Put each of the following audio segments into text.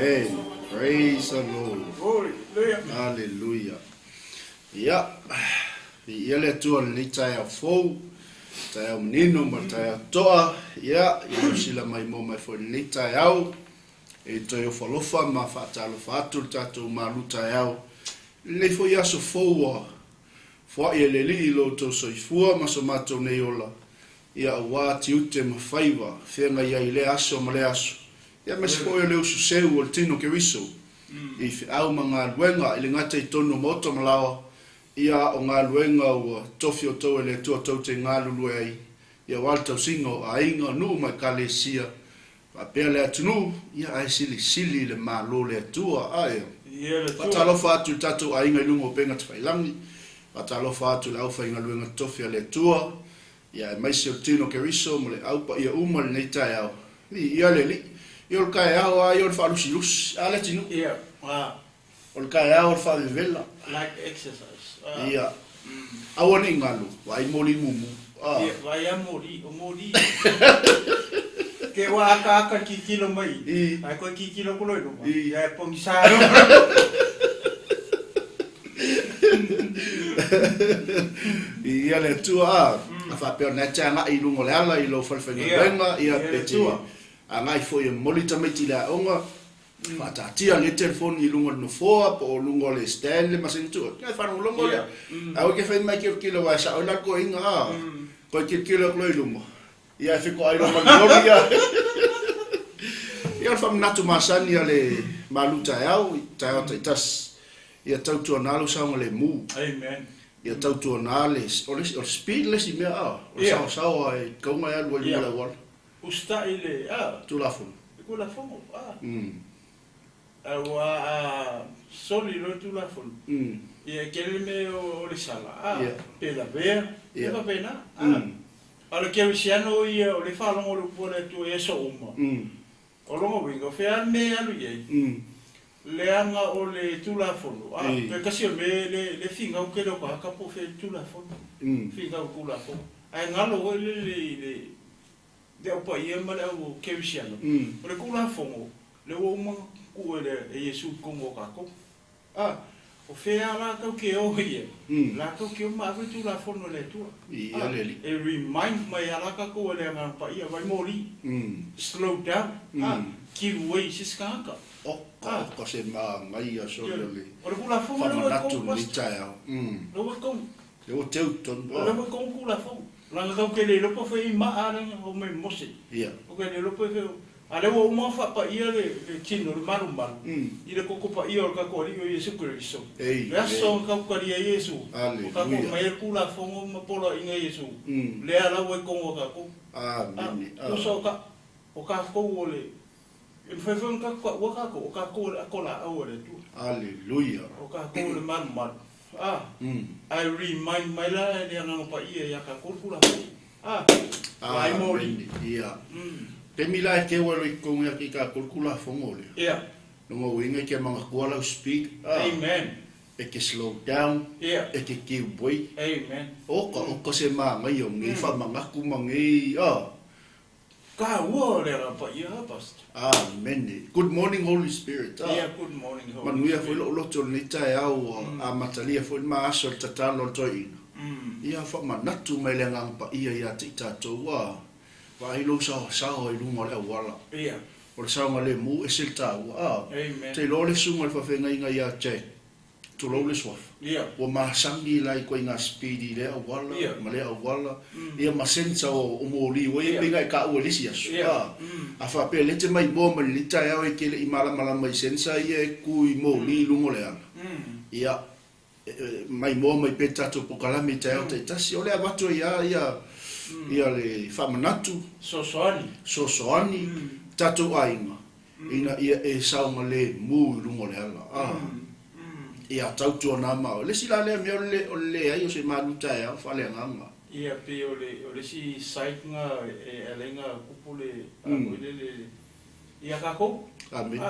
Amen. Praise the Lord. Hallelujah. Yeah. Ia le tua le taia fou. Taia menino ma taia toa. Yeah. Ia sila mai mo mai fo le taia au. E toi o falofa ma whaatalofa atu tatou malu taia au. Le fo ia so fou fo ia le li lo to soifua ma so matou nei ola. Ia wa tiute ma faiva. Whenga ia i le aso ma le aso. Ia me se koe leo suseu o le tino ke riso. I au ma ngā luenga i le ngata i tono moto malawa. Ia o ngā luenga o tofi o tau e le tua tau te ngā lulu ai. Ia wale tau singo a inga nu mai ka le sia. Pa pia le atunu, ia ai sili le malo le atua. Aia. Patalofa atu tatu a inga ilungo penga te whailangi. Patalofa atu le aufa inga luenga tofi a le atua. Ia maise o tino ke riso mo le aupa ia uma le neitai au. Ia le li. Ia o kai au a ia o whalusi lusi. A le tinu. Ia. O kai au o whalivela. Like exercise. Ia. Awane ingalu. Wai moli mumu. Ia. Wai a moli. O moli. Ke wa aka kikilo mai. Ai koe kikilo kuloino mai. Ia e pongisaro. Ia le tua. A whapea na tanga i lungo le ala i lo whalwhenga renga. Ia peti. A ngai fo i moli tamiti le aonga. Whatatia le telefoni i lungo no foa po lungo le stand le masentua. Ngai whanau lungo le. Au ke whain mai kilo wa sa o na ko inga. Ko kilo kloi lungo. Ia whiko ai lungo ni ia. Ia wham natu masani a le malu TAEAO. TAEAO taitas. Ia tautua nalo saunga le mu. Amen. Ia tautua nale. O speedless i mea a. O sao ai kaunga ia lua i mea wala. Usta ile. Tulafun. Ko la fomo. Awa soli lo tu la fon. Ia kele me o le sala. Pela vea. Ia pena. Ala ke siano ia o le falo o le pole tu e so uma. O longo wingo fea me alu ye. Le anga o le tu la fon. Pe kasi me le finga o ke lo ka po fe tu la fon. Finga o tu la fon. Ai ngalo o le de o pa ia ma le o ke siano. O le ku la fon. Le o uma ku e Yesu kongo ka ko. O fea la kau ke o ia. La kau ke o ma tu la fono le tu. Ia le li. E remind mai ala ka ko le nga pa ia vai mori. Slow down. Ki wei siskaka. Ko se ma mai a so le. O le kula fono le ko ni TAEAO. Lo ko. Le o teu ton. Lo ko kula fono. La kau ke le lo po fe ma ara o me mose. Ia. O ke le lo po fe ale wo uma fa pa ia le tino le maru maru. I le koko pa ia o ka ko ri o Yesu Kristo. Le so ka ko ri Yesu. Ka ko mai kula fongo ma polo inga Yesu. Le ala wo ko ka ko. Amen. O ka ko le. E fa fa ka ko ka ko la o le tu. Hallelujah. O ka ko le maru maru. I remind my la le nga pa ia ya ka ko kula. Ai mori. Ia. Te mila ke walo I konga ki ka kulkula fongole. Yeah. Nongo winga ke mga kuala speed. Amen. E ke slow down. Yeah. E ke kiwoi. Amen. O se mga yung ifa mga kumangi. Ka wo le pa ia pastor. Amen. Good morning Holy Spirit. Yeah, good morning Holy Manuia fo lo tol ni TAEAO a matalia fo ma asol tatalo toi. Ia fa manatu mai le ngang pa ia te tato wa. Vai lo sa i lungo le wala. Ia. O le sa le mu e silta wa. Amen. Te lo le sunga le fa fenga inga ia che. To lo le swaf. Ia. O ma sangi lai ko inga speedy le wala, ma le wala. Ia ma sensa o mo li we pinga ka o le sia. A fa pe le te mai bo ma le TAEAO e ke le imala mala mai sensa ia ku I mo li lungo le ana. Ia mai mo mai peta to pokala mi TAEAO te tasi o le abato ia le whamanatu. Sosoani. Tatu ainga. Ina ia e saunga le mu lungo le ala. Ia tautua nā mao. Le sila le mea o le ai o se malu TAEAO whale anganga. Ia pe o le si saitnga e alenga kupule. Ia kako? Amen.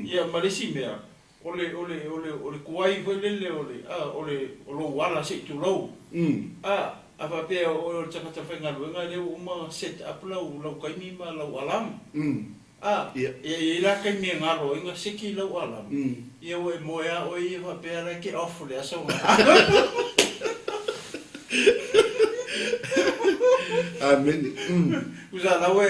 Ia maresi mea. Ole kuai foi le o lo wala se tu lo. Apa pe o takata whenga luenga le uma set up lau kaimi ma lau alam. I la kai mi ngaro inga siki lo ala. Ia o moya o I fa pera ke off le aso. Amen. Usa la o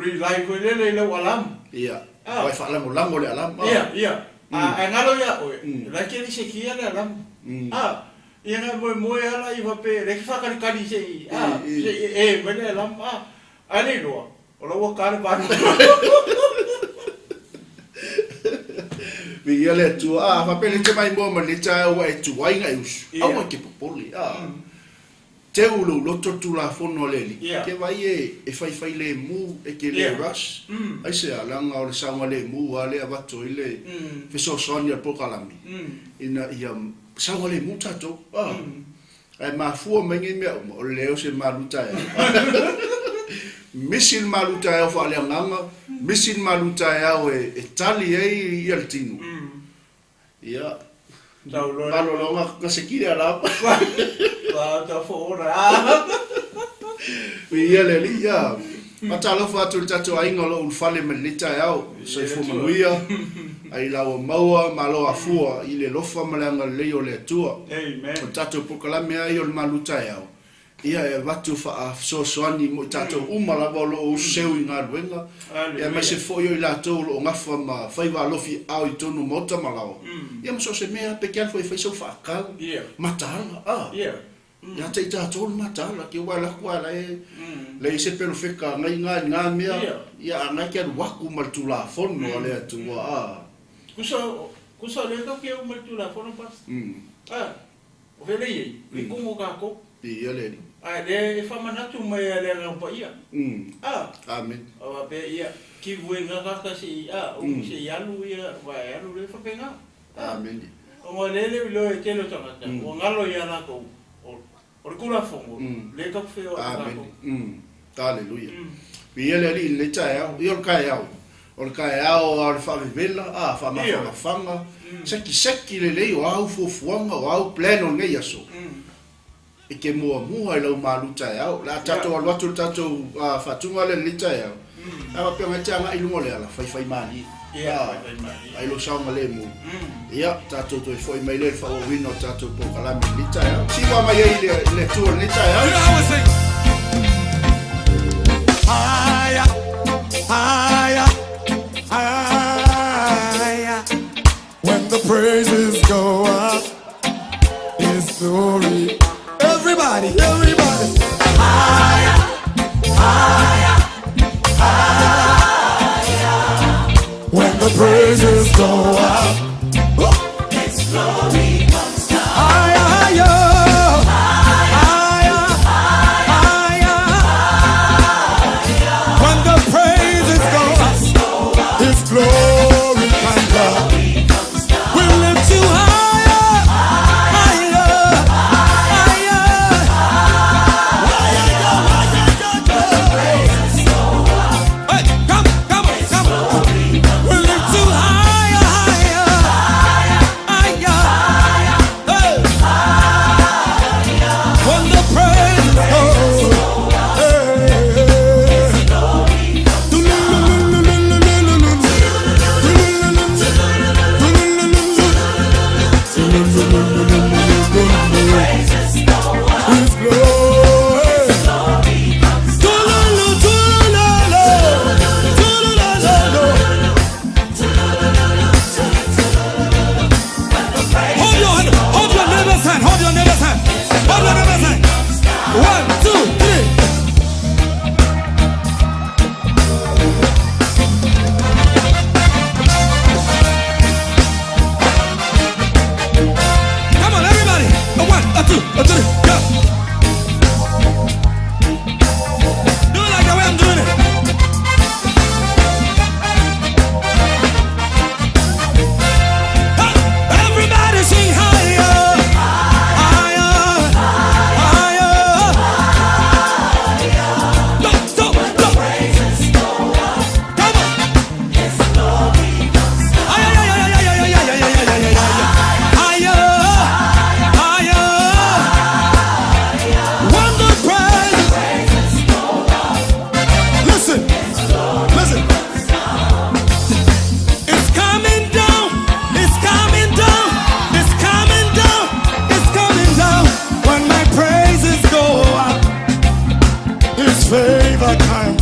relive le lo alam. Ia. Vai fa lango le alam. Ia. Ngalo ya o. La ke ni siki le alam. Ia nga moya la I fa pe le fa kali sei. Vele alam. Ani lo. Ola wa kare ba. Vi ele tu fa pele te mai mo ma le ta wa e tu ai ngai us. Au ke popoli. Te ulu lo tu la fono le. Ke vai e fai le mu e ke le rush. Ai se ala nga o le sanga le mu ale ava to ile. Fe so sonia po kalami. Ina ia sanga le mu tato. Ai ma fu mengi me o le o se maluta. Misin maluta e fa le nganga, misin maluta e tali e ia tinu. Ia. Malo longa ka se kire ala. Ta fo ora. Ia le ia. Matalo fa tu tato ai ngolo un fale melita yao, so fo manuia. Ai la o maua malo afua ile lofa malanga le o le tua. Amen. Tato pokalame ai o maluta yao. Ia e watu fa so soani mo tato umala bolo o seu inga luenga. Ia ma se foi o la tolo o ngafa ma fai va lofi au I tonu mota malao. Ia ma so se mea pekel foi fai so fa ka. Matala. Ia te tato matala ke wala kwala e le se pelo feka ngai nga mea. Ia nga ke waku maltula fono le atua. Kusa le ka ke maltula fono pas. O vele i kumo ka ko. Ia le. Le fa manatu mai le ngapa ia. Amen. O be ia ki vuenga ka si o se yalu ia va yalu le fa penga. Amen. O le lo e telo tanga. O ngalo ia na ko. O kula fongo. Le ka fe o ka ko. Hallelujah. Ia le le tae o ka ia. O ka ia o fa vela fa ma fanga. Seki le o au fuanga o au pleno ngai aso. E ke mua I lau maluta yao. La tato al watu tato fatunga le lita yao. Awa pia ngai anga ilungo le ala, fai mani. Ai lo saunga le mu. Ia, tato to foi mai le fa o wino tato po kalami lita yao. Siwa mai le tua lita yao. Higher, higher, higher. When the praises go up, His glory. Everybody. Higher, higher, higher. When the praises go up, His glory comes down. Higher, higher, higher. When the praises go up, His glory comes down. We lift you high. Come on. We'll lift you higher, higher.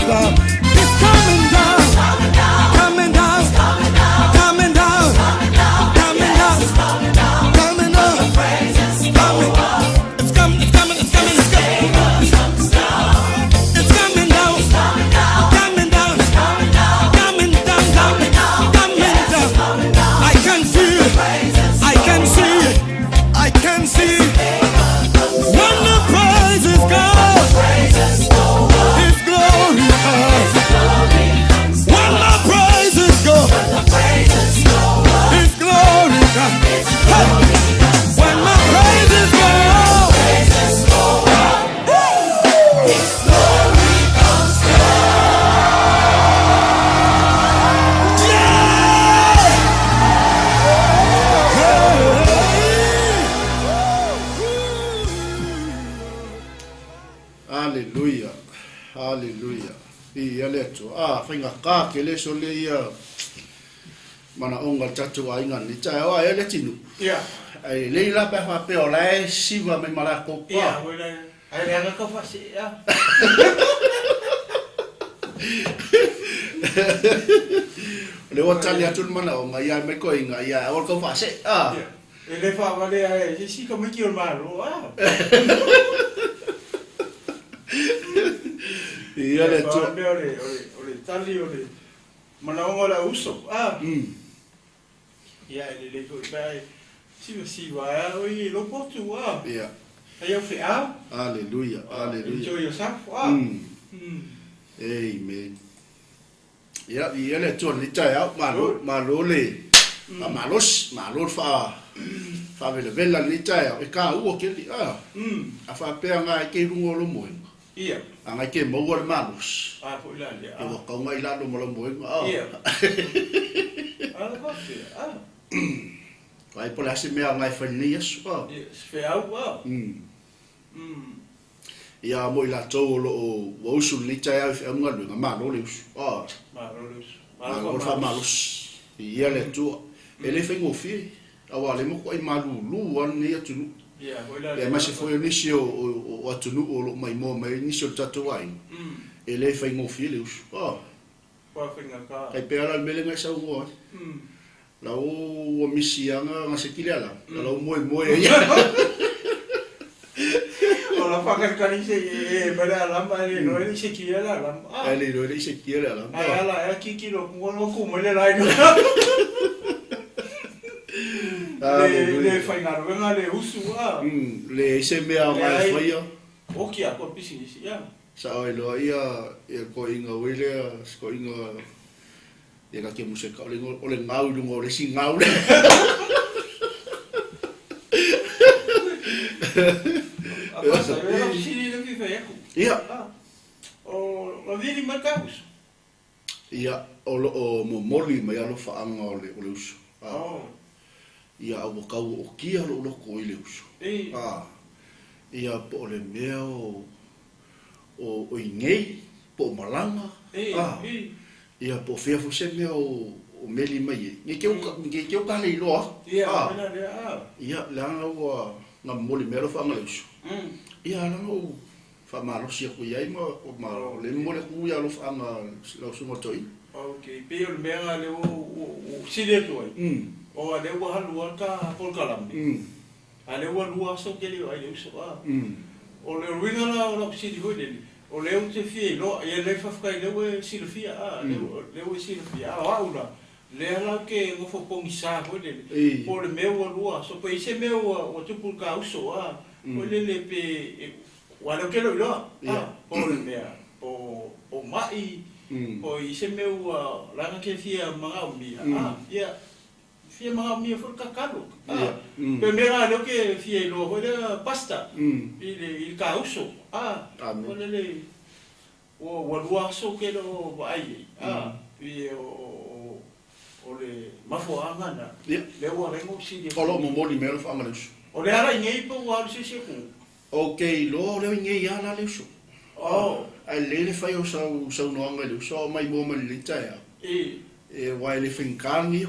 down. It's coming down. Coming down. Coming down. Coming down. Coming down. Coming down. Coming down. The praises go up. It's coming. It's coming. It's coming. It's coming. It's coming down. It's coming down. Coming down. It's coming down. Coming down. Coming down. Coming down. I can see it. I can see it. I can see it. When the praises go, His glory comes. When the praises go, His glory comes. Hey! When the praises go, His glory comes down. Yeah! Hallelujah. Hallelujah. Ia tu. Whainga ka ke le so le ia. Mana onga tatu a inga ni tai o ele tinu. Yeah. Ai le la pa fa pe o lai siwa me mala ko pa. Yeah, wala. Ai le ka fa si ya. Le wa tali atu mana o nga ia me ko inga ia o ko fa se. Ele fa vale ai si ko me ki o malo. Ia le tu. Ole tali ole. Mana onga uso. Ia ele ko bai. Si va o i lo portu Ia. Ai o fe a. Hallelujah. Hallelujah. Enjoy yourself. Amen. Ia le tu ni tai au malo le. Malo fa vele vela ni tai au e ka u ke li a fa pe nga ke rungo lo mo. Ia. Anga ke mo le malos. Po la le. E wa ka ngai la lo mo mo. Ia. Ko fe. Vai por esse meu ngai fa ni yes. Fe au. Ia mo ila to lo o usu ni tai au e nga lo malo le usu. Malo fa malos. Ia le tu. Ele fengo fi. Awa le mo ko i malulu an ni atu. Yeah, wala. E ma se foi início o atunu o mai mo mai início tatuai. Ele fengo fi le usu. Kwa fenga ka. Kai pera al mele ngai sa ngo. La o misianga nga se kilala. La o mo ia. Ola fa ka ni se bara lamba ni no ni se kilala lamba. Ele no ni se kilala lamba. Ai ala ki lo ngo ku mo le lai no. Le fainga venga le usu le se mea mai faia. Oki a ko pisi ya. Sa o lo ia e ko inga wele ko inga e ka ke musika o le ngau lungo le si ngau le. Apa sa le si le fi fe. Ia. O vini marcaus. Ia o mo moli mai alo fa anga o le usu. Ia o kau o kia lo ko ile usu. Ia po le mea o ingei po malanga. Ia po fea fo se mea o meli mai. Nge ke o ka le loa. Ia langa o na moli mea lo fa anga le usu. Ia langa o fa malo sia ko ia ma o malo le mole ku ia lo fa anga lo su motoi. Okay, pe o mea le o sile toi. O ale wa halua ka polkalambi. Ale wa lua so keli ai le uso o le ruina la o sili ho le o le o te fie lo e le fa fai le o sili fia le o sili fia aula le ala ke ngo fo pongi sa ho le o le meu lua so pe se meu o tu pulka uso o le pe wa lo ke lo o le mea o mai o i se meu la ke fia manga o mi ia fie mga mia for kakalo. Pe mera lo ke fie lo ho le pasta. Il causo. Ole o lua so ke lo ai. Pi o le mafo angana. Le o rengo si de. Kolo mo moli mero fa malus. O le ara ngei po wa se se ku. Okay, lo le ngei ala le so. Ai le fa yo sa no anga le so mai mo mal le tai. E wai le finkangi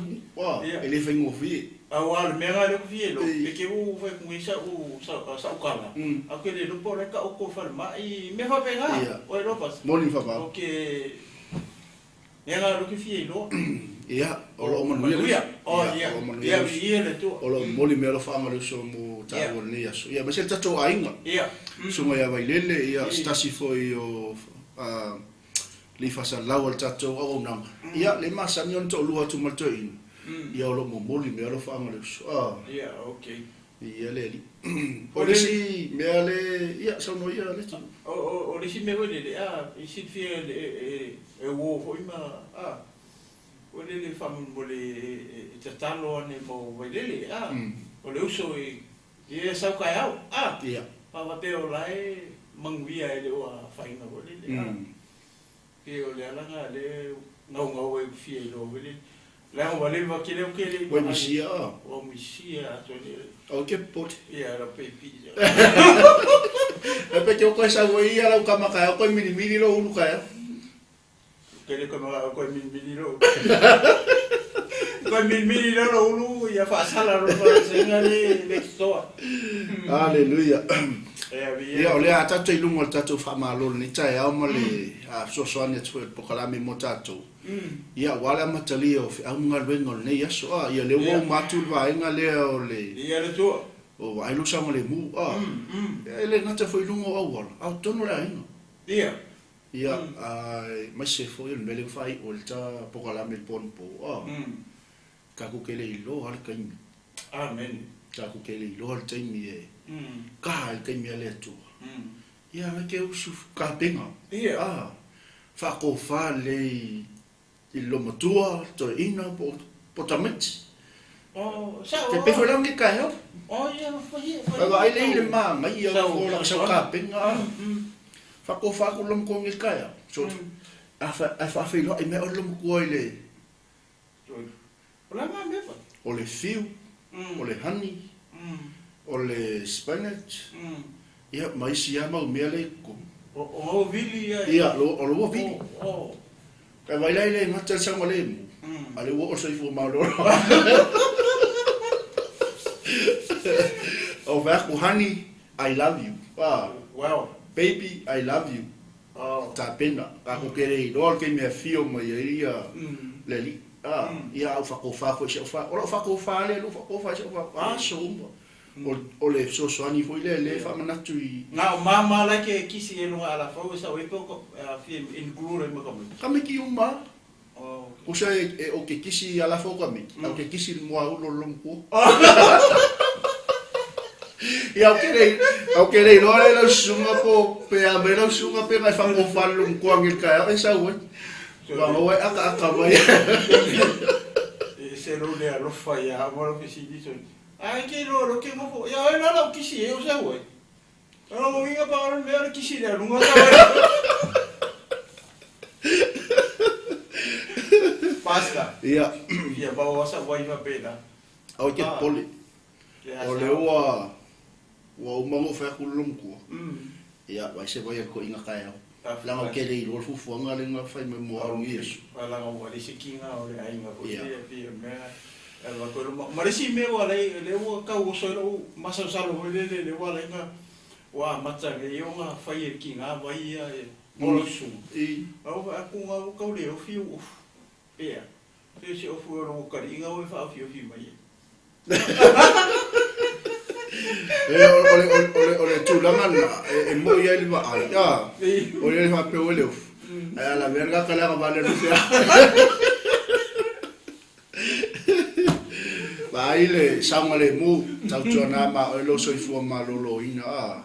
ele fengo fi Awal mega le fielo, porque o foi com isso o cala. Aquele não pode cá o cofre mais me vai pegar. O Europa. Moli fa ba. Porque mega le fielo. Ia, o manuia. Oh, ia. Ia le tu. O moli me lo fa ngalo so mo ta o le aso. Ia, mas ele tato ainga. Ia. So mo ia vai lele, ia stasi foi o li fa sa lawal tato o nang. Ia, le masa ni on to lua tu maltoin. Ia o lo mo moli me lo fa ngalo so. Ia, okay. Ia le li. O le si me ale, ia so no ia le tu. O le si me wele isi fie e wo fo ima o le famu mo le tatalo ne mo wele o le uso e sa kai au ia pa va pe o lai mangvia e le o faina o le ke o le ala le ngau e fie lo wele la o le va kele o kele o misia to le o ke pot ia la pe pi e pe ke o ko sa wo ia la ka maka ko mini lo ulu ka kele ko ma ko mini lo ko mini lo ulu ia fa sala ro fa sengale le sto haleluya ia ole ata te lungo tatu fa malo ni tai au male so so ane tu po kala me motato ia wala matali o au nga wengo ne ia so ia le wo matu va nga le ole ia le tu o ai lu sa mo le mu ele ngata foi lungo au tono la ino ia ai mas se foi el mele fai olta po kala me pon po ka ku kele ilo al kaimi amen ka ku kele ilo al taimi ka al kaimi ale tu ia me ke usu ka penga fa ko fa le ilo matua to ina po tameti sa te pe foi lang ka yo ia foi ai le ma mai ia ko la sa ka penga fa ko fa ko lom ko ngi kaya so fa fe lo me o lom ko ile ola ma me o le fiu o le honey o le spinach ia mai si ama o me le ko o vili ia lo vili ka vai lai le mata sa mo le ale wo o so fu ma lo o va ko honey I love you wow baby I love you ta pena ka ko kere do ke me fio mo ia le li ia au fa ko fa o fa ko fa le lo fa ko fa so o le so ani foi le fa manatu na mama la ke kisi e no ala fa sa we ko fi in glure mo ko kame ki uma o sa o ke kisi ala fa ko me o ke kisi mo au lo lompo ia o kere no le sunga po pe a me lo sunga pe mai fa ko fa lo ko ngi ka e sa we wa o aka vai se lo le lo fa ya mo lo si diso ai che lo che mo ya no no chi si o sa we no mo vinga pa non ver chi si le lunga basta ia ba o sa vai va pena o ke poli o le wa mo fa ku lumku ia vai se vai ko inga kaya la o ke le lo fu nga le nga fa me mo au yesu la nga o le sikinga o le ai nga ko ia me ela ko ma le si me wala le o ka o so o masa salo le wala nga wa matsa le yo nga fa ye kinga vai ia mo lo su au aku nga ka le o fiu ia se o fu o ka inga o fa fiu mai ole tu la mana e mo ia li va ai ole fa pe ole la verga ka la vale no sea vai le samale mu tau tona ma lo so fu ma lo ina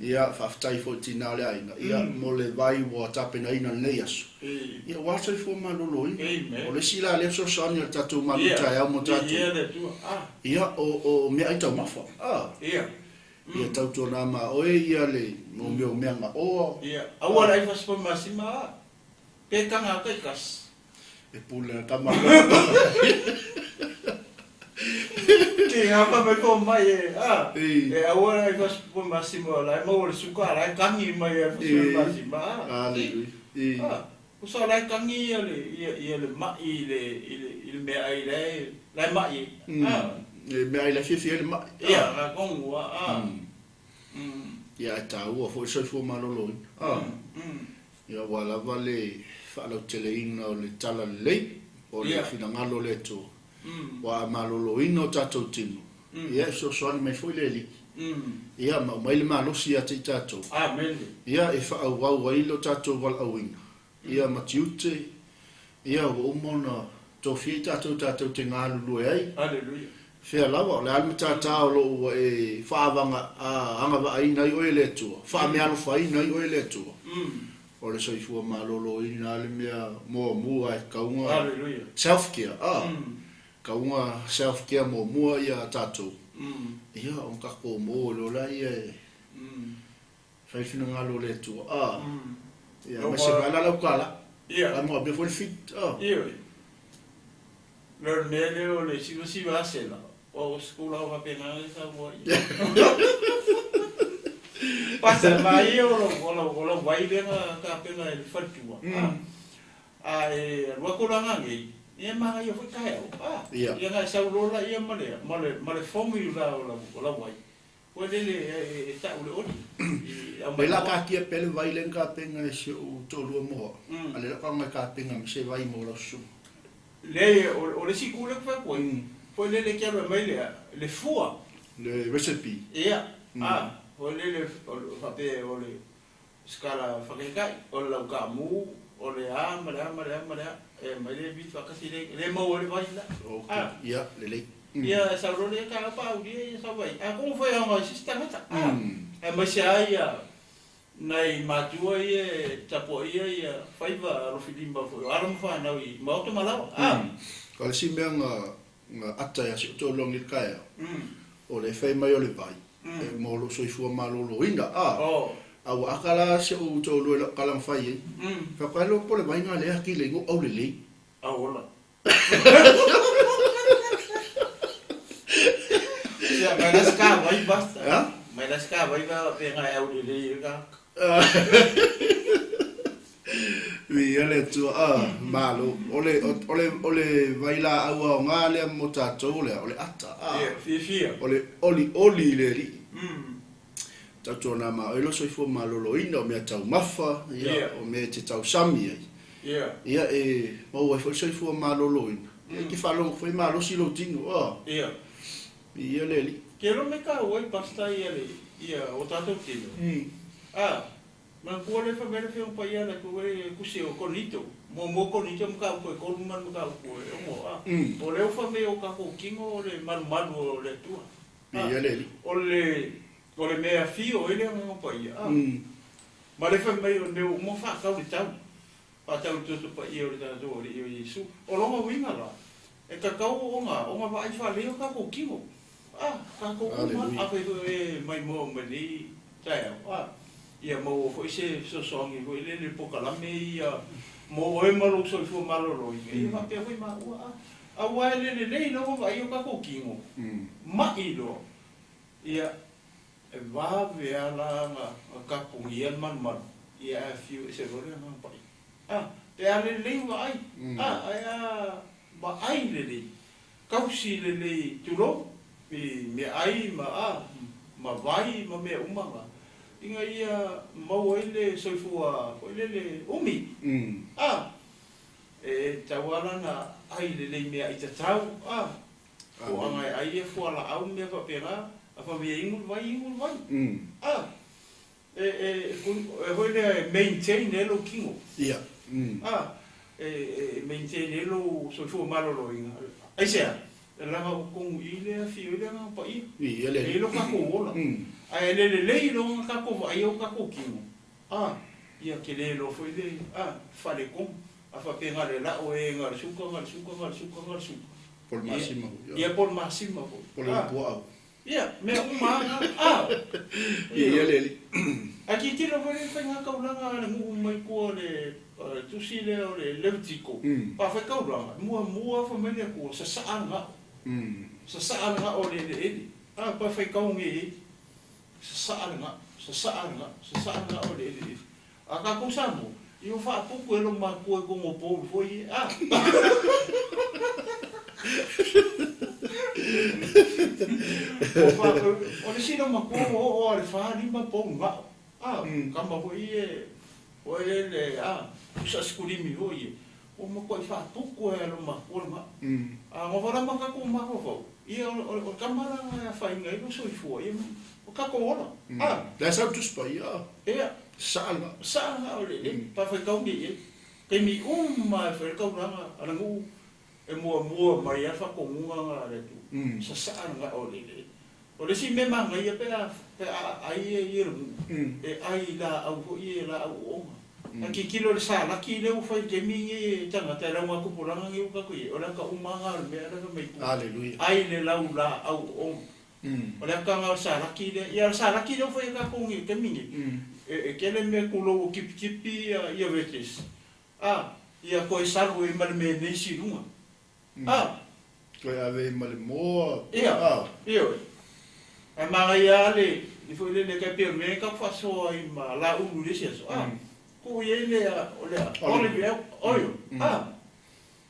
ia fa tai fo tina le ina ia mo le vai wo tapena ina le yaso ia wa so fu ma lo ina ole sila le so so ni tatu ma luta ya mo tatu ia o me ai tau mafa ia tau tona ma o ia le mo me nga o ia awala ai fa so ma sima pe kanga ka kas e pula tama que apa me ko mai e agora ai faz por máximo lá mo le suka lá kangi mai e faz por máximo o só lá kangi ele mai le me ai le mai me ai la fifi ele ma ia ka kongu ia taua fo soifua malolo ia wala vale fa'alau teleina o le tala lei o le finagalo le to wa maloloina o tatou tino ia soasoani mai foi le alii ia mai le malosi ia te i tatou ia e fa'auau ai lo tatou valaauina ia matiute ia ua umona tofia i tatou te galulue ai fea lava o le alima tatao lo'u e fa'avaga aga va'aina ai oe le atua fa'amealofaina ai oe le atua o le soifua maloloina le mea muamua e kauga self care kauga self care muamua ia tatou ia o kako mo lo la ia faifinagalo le atua ia ma se vai la laukala ia mo be foi fit ia le nele o le siva sela o skola o pena sa mo pasa mai o vai le ka pena el fatua ai lo ko la ngai ia ma ia foi kai ia nga sa lo la ia male formula o la vai o le ta o le o la ka kia pele vai le ka penga se o tolu mo ale ka ma ka penga se vai mo lo su le o le sikule fa foi le que era mai le fua le recipe ia o le fape o le scala fa ke kai o la ka mu o le mara mai le bit fa kasi le mo le vai la ia le ia sa ro le ka pa o dia sa vai como foi a sistema mas se aí nai matua ia tapo ia faiva ro filimba foi aram fa na i mo to malao ko le simbenga ata ya to long il kaya o le fai mai o le vai mo lo soifua malolo inda au akala se o to lo kala fai fa pa lo po le vai nga le aki le ngo au le ola ya mas las ka vai basta mas las ka vai va penga au le ka vi ele tu malo ole vai la au ngale mo tatou le ole ata fia oli le li tatou na ma elo soifua malolo ina o me tau mafa ia o me te tau sami ia e mo foi soifua malolo ina ki falo foi malo si lo tino ia le li quero me ka oi pasta ia o tatou tino ma ko le fa bene fe un paia la ko ku se o konito mo konito mo ka ko man mo ka ko o le fa me o ka ko kingo le man o le tua o le me afio ele mo paia ma le fa me o mo fa ka le tau pa tau to paia o le tau o Yesu o lo mo winga la e ka ka o nga va fa le o ka ko kingo ka ko ma a fe mai mo ni TAEAO ia mo foi se songi foi le pokalame ia mo e malo so fu malo lo ia va pe foi ma wa le no va io ka ko kingo ma ilo ia va ve ala ka ko ia man ia fiu se vole na pa te ale le va ai ba ai le kausi le tulo me ai ma vai ma me umanga inga ia mau ele soifua foi le umi e tawala na ai le mea i tatau o anga ai e fuala au mea fa pera a fa me ingul vai e foi le maintain elo kingo ia maintain elo soifua malolo inga ai sea la ko ile fi ile na pa i ele ka ko ola ai le lo ka ko ai o ka ko kingo ia ke le lo foi le fale com a fa pega le la o e ngar suka por máximo ia por máximo por el poa ia me uma ia le aqui que lo foi fa nga ka ulanga ngu mai ko le tu si le o le levtico pa fa ka ulanga mua fa me ko sa anga o le pa fa ka ngi sa anga o le aka ko samu io fa pouco elo ma ko mo po foi O le sino ma ko o le fa ni ma po nga. Kama ko o le sa skulimi o o mo ko fa puku e lo ma ko ma. Ngo fora ma ka ko ma ko. O kamara fa inga i so i fo o ka ko ona. That's how to spy. Sala o le pa fa ka ngi ke mi ma fa ka nga ana ngu e mo mai fa ko nga le tu. Sa nga o le si me ma ngai pe ai e ai la au ho la au o ki kilo le sala ki le u fa ke mi tanga te ra ma ku puranga ngi u ka ku o la ka umanga me ala ka me hallelujah ai le la u la au o o la ka nga sala ki le ya sala ki le fa ka ku ngi ke mi e ke le me ku lo ki ki ya vetis ia ko salu e mal me ne si lunga ko ave mal mo ia e ma ia le i fo le ka pe me ka fa so i ma la u le si so ko ye le o le be oyo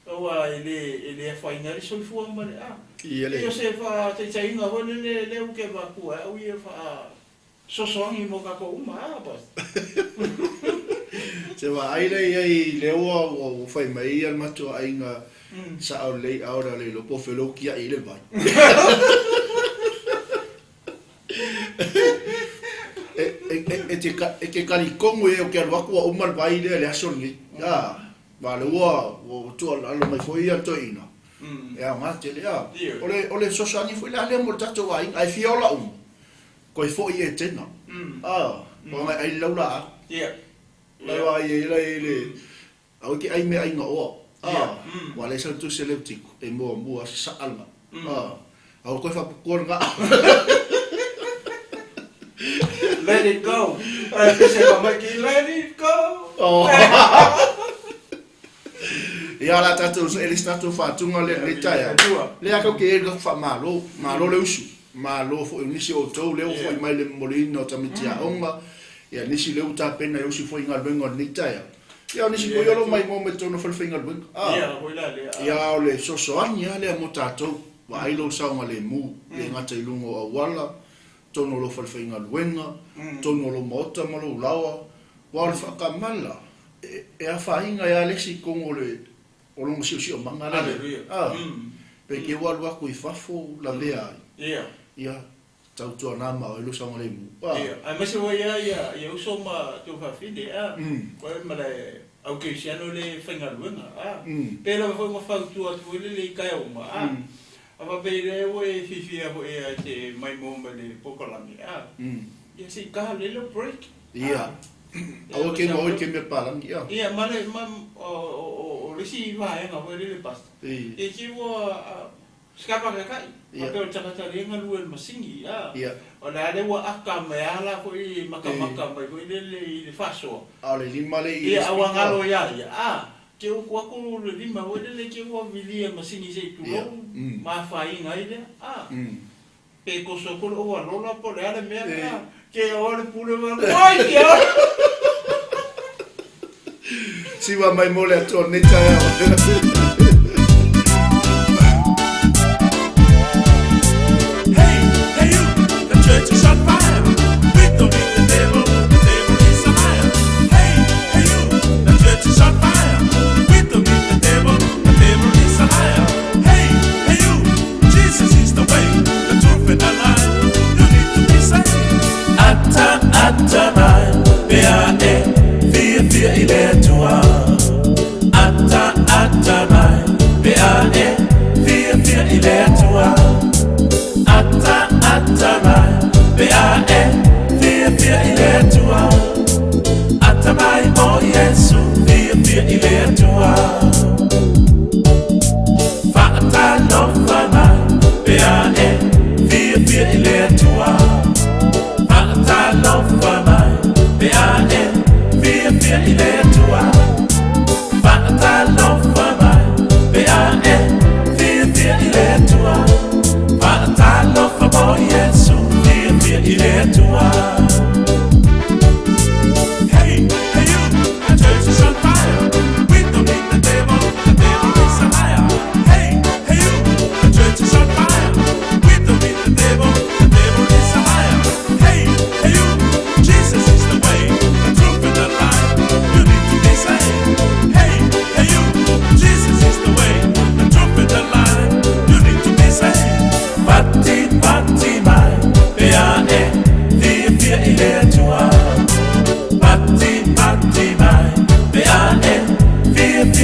o ele fa ina le so fu ma le io se fa te sai nga ho le u ke va ku o ye fa so i mo ka ko uma pas se va ai le o fai mai al macho ai nga sa o le ora le lo po felo ki ai le vai ke kali kongo e o ke alwa ku o mal vai le aso ni va le o tu ala mai foi a toina e a mate le ole so ni foi la le mo tato ai fiola ko foi e tena mo ai lo la lai wa le au ki ai me ai ngo wa le sa tu selectic e mo sa alma au ko fa ko nga let it go let it go ia la tatu ele statu fa tunga le taia le ako ke go fa malo le usu malo fo ni si o to le fo mai le molino tamitia onga ia nisi le uta pena yo si foi ngal bengo ni taia ia nisi ko yo mai mo me tono fal fingal ben ia le so ania le mo tato wa ai lo sa le mu le ngata ilungo a wala tono lo fal fingal wenga tono lo mota mo lo lawa wa fa kamala e a fa inga ia le si kongo le o lo si o mangala pe ke wa lo ku ifafo la lea ia tau tua na ma o lo sa le mu a me se wa ia uso ma tu fa fide ko ma le au ke siano le fingal wenga pero foi mo fa tu le kai o ma ava beire o e fifia o e te mai mo le pokolami ia si ka le break o ke mo ke me palang ia male o le si va e no le pasta e ki wo skapa ka kai o tata tari nga luel masingi o la le wa aka me ala ko i maka mai ko le faso ale lima le ia awanga lo ia ke o ko le lima o le ke o vilia masingi se tu ma fai nga ile pe ko so ko o lola po le ale me ke o le pule ma oi ke si va mai mole a torneta church is on fire. We don't need the devil is a liar. Hey, you, the church is on fire. We don't need the devil is a liar. Hey, you, Jesus is the way, the truth and the life. You need to be saved. Atta, via e, via ile tua. Atta,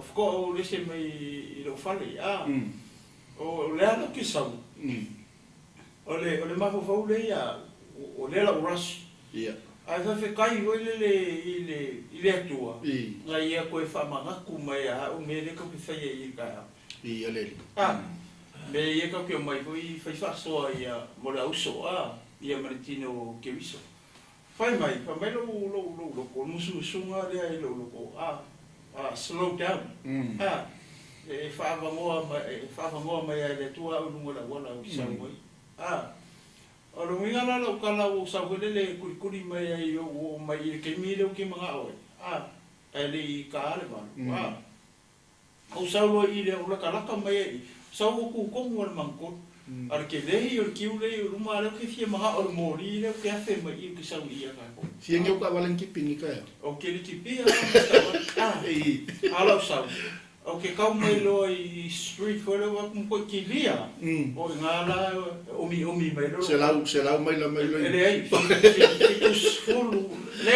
of course o le se mai I lo fale o le ala ki sau o le mafofau le ia o le la uras ai fa fe kai o le atua la ia ko fa mangaku mai a o me le ko fa ia ka le me ia ka ke mai foi fa so ia mo la uso ia Martino ke viso fai mai lo ko musu sunga le lo ko slow down e fa mo mai le tua o no la wala o sa moi o lo minga la o kala o sa le kuri mai ai o mai ke mi le ke manga o ele ka ale ba o sa lo I le o la kala ka mai sa o ku ko mo manko ar ke lehi o ki ule o ruma le ke fie manga o mori le ke afe mai I ke sa ia ka ko fie ngeu ka valen ki pingi ka o ke le tipi ala sa o ke ka mai lo I street for lo ko ki lia o ngala o mi mai lo se lau mai lo ele ai it's full le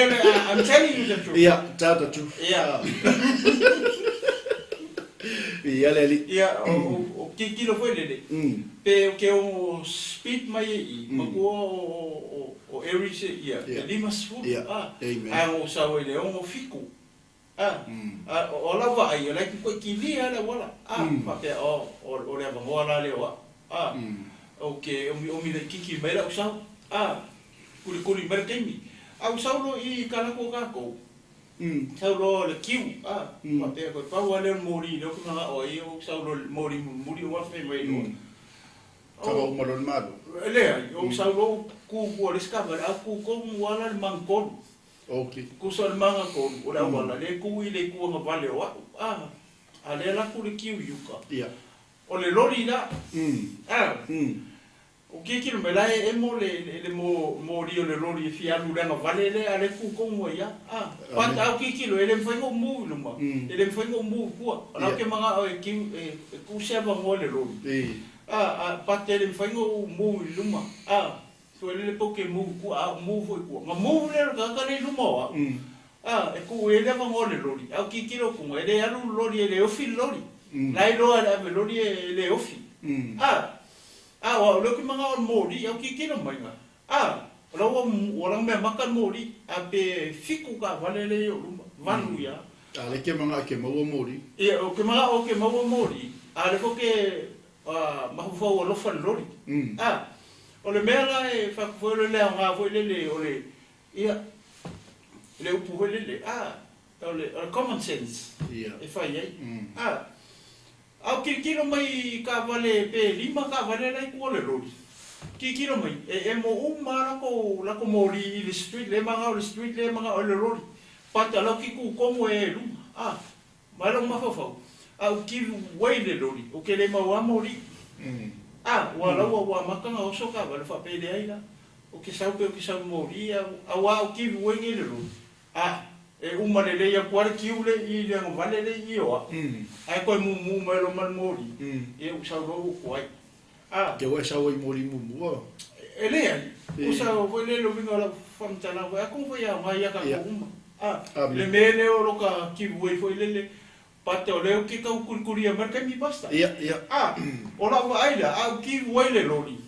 I'm telling you the truth the truth le o ki lo foi le pe o ke o speed mai I ma ko o Aries lima full ai o sa o le o fiku o la va ai le ko ki lia le wala pa pe o le va wala le o ke o mi le ki mai la o sa kuri mer ke mi au sa lo I kala ko ka ko sau lo le kiu pa pe ko pa wale mori lo ko na o I o sau lo mori wa fe mai no o mo lo malo le o sau lo ku le skava ku ko wala mankon okay ku so manga ko o la wala le ku I le ku ma vale o ale la ku le kiu yuka o le lori la o ke ki me la mo le mori o le lori fia lu la vale le ale ku ko mo ya pa ta ki ki lo ele foi ngo mu lu ma ele foi ngo mu ku ala ke manga o ki ku se va mo le lori pa te le foi ngo mu lu ma so ele po ke mu ku mu foi ku ma mu le ka le lu ma e ku ele va mo le lori au ki ki lo ku ele alu lori ele o fi lori lai lo ala me lori ele o fi wa lo ki manga o mori au ki no mai lo o me makan mori a pe fiku ka vale le o valu ya le ke manga ke mo mori o ke mo mori le ko ke ma fo lo fa lori o le mera e fa fo le nga fo le o le le upu le o le common sense e fa ye au ki no mai ka vale pe lima ka vale lai ko le lori ki no mai e mo mara ko la ko mori le street le manga o le lori pata lo ki ku como e lu ma lo ma fo au ki wai le lori o ke le ma wa mori wa ma ka o so ka vale fa pe le ai la o ke sa mori wa o ki wai le lori e uma le ia kwar kiule I le vale le io ai ko mu me lo man mori e u sa ro ko ai ke wa sa wai mori mu ele u sa vo le lo vinga la famtana wa ko vo ya mai ka uma le mele o lo ka ki voi foi le pate o le ki ka kurkuria mer ka mi basta o la va ai la ki voi le lori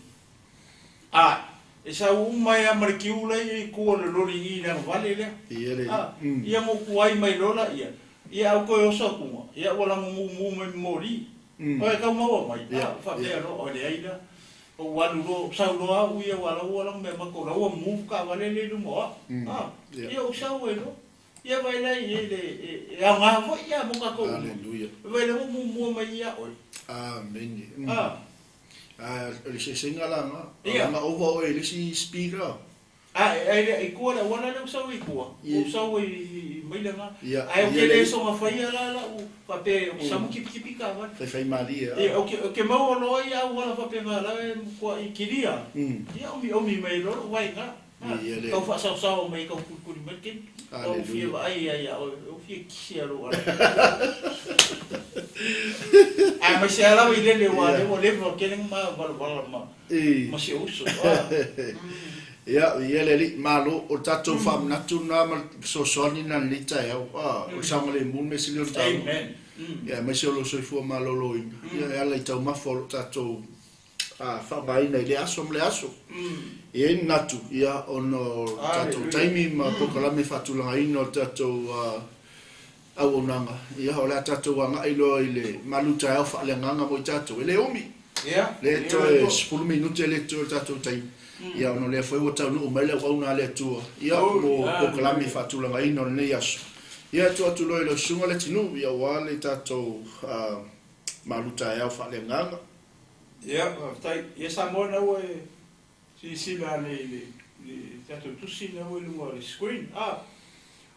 e sa uma ia markiula I ko le lori I le vale le ia mo kuai mai lola ia ko o so kuma ia wala mu mori o ka mo mai fa pe ro o le aida o walu ro sa ro au ia wala me ma ko ro mu ka vale le lu mo ia o sa o ro ia vai lai le nga vo ia mo ka ko aleluia vai le mu mai ia o amen le se singala ma over o le si speaker ai ko la wana le so I ko o so mai le nga ai o ke le so ma fai la o pape o sa mo ki ka va fai maria o ke mo lo ia wala pape ma la ko I kiria ia o mi mai lo vai nga ko fa sa mai ko ku merken o fie ai o fie ki alo ma se ala I le wale o le vo ke ma ma si uso le malo o tatou fam na tu na so soni na ni tai o sa le mun me silio ta amen ia mai se lo soifua maloloina ia ala i tau mafo tatou whamaina i le aso am le aso ia i natu ia ono tatou taimi ma pokalame whatulanga ino tatou au onanga ia o le tatou anga ilo i le malu taeao whaalenganga mo i tatou ele omi le toe 10 minute le toe tatou taimi ia ono le foi o tau no mai le wauna le tua ia mo pokalame whatulanga ino nei aso ia tu atu loi lo sunga le tinu ia wale tatou malu taeao whaalenganga ia tai ia sa mo na we si la le tatou tusi na we lunga le screen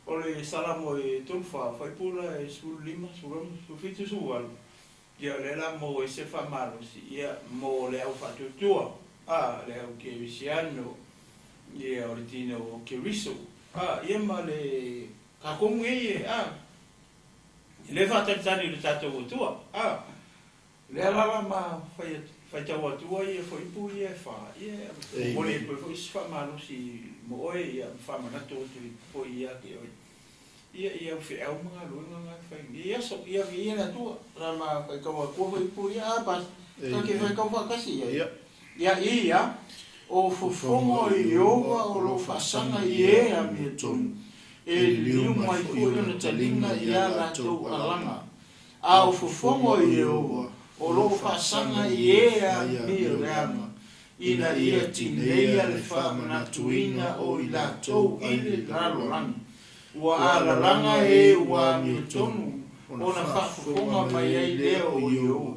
o le Salamo e tolfa fai pula e sul lima su fitu su wal ia le la mo e se fa malo si ia mo le au fatu tua le au ke visiano ia o le tino o ke riso ia ma le ka komu e le fa tani le tatou tua le ala ma fai tau atua ia foi pu ia fa ia mo le foi fa malo si mo e ia fa manato tu po ia ke ia fe au mga luenga fai ia so ia na tua la ma fai ka ko foi pu ia pas ka ke fai ka fa kasi ia o fofongo i oa o lo fasanga i a mi ton e liu mai fu na talinga ia la tau alanga o fofongo i oa o lo fasanga i a mi reama ina ia tineia le whamanatuina o i la tau i le ralorangi ua alalanga e ua mi tonu o na whafofonga mai ai leo i oa